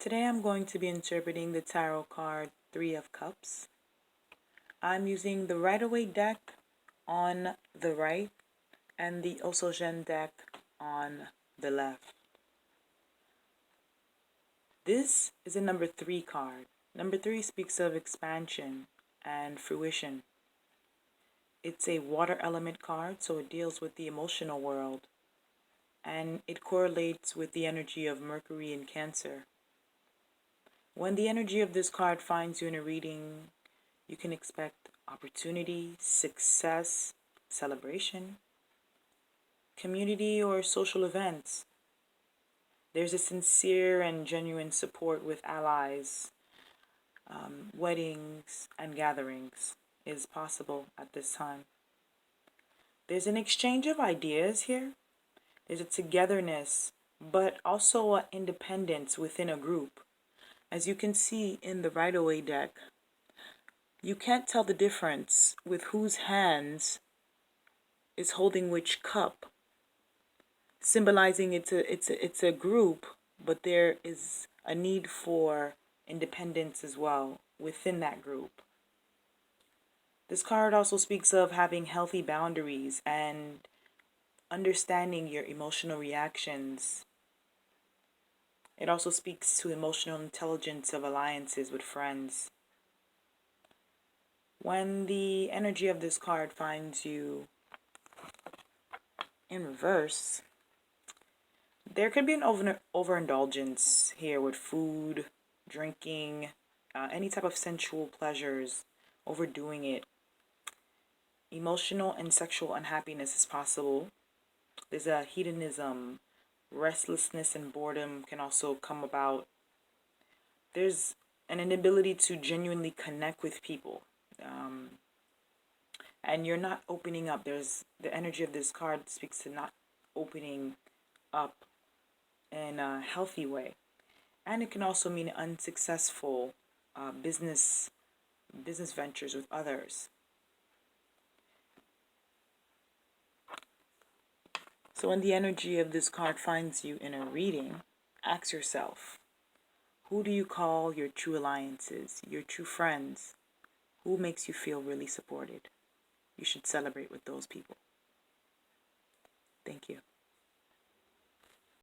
Today I'm going to be interpreting the tarot card Three of Cups. I'm using the Rider-Waite deck on the right and the Osogen deck on the left. This is a number 3 card. Number 3 speaks of expansion and fruition. It's a water element card, so it deals with the emotional world, and it correlates with the energy of Mercury in Cancer. When the energy of this card finds you in a reading, you can expect opportunity, success, celebration, community, or social events. There's a sincere and genuine support with allies. Weddings and gatherings is possible at this time. There's an exchange of ideas here. There's a togetherness, but also an independence within a group. As you can see in the Rider-Waite deck, you can't tell the difference with whose hands is holding which cup, symbolizing it's a group, but there is a need for independence as well within that group. This card also speaks of having healthy boundaries and understanding your emotional reactions. It also speaks to emotional intelligence of alliances with friends. When the energy of this card finds you in reverse, there could be an overindulgence here with food, drinking, any type of sensual pleasures, overdoing it. Emotional and sexual unhappiness is possible. There's a hedonism, restlessness, and boredom can also come about. There's an inability to genuinely connect with people. And you're not opening up. There's the energy of this card speaks to not opening up in a healthy way. And it can also mean unsuccessful business ventures with others. So when the energy of this card finds you in a reading, ask yourself, who do you call your true alliances, your true friends? Who makes you feel really supported? You should celebrate with those people. Thank you.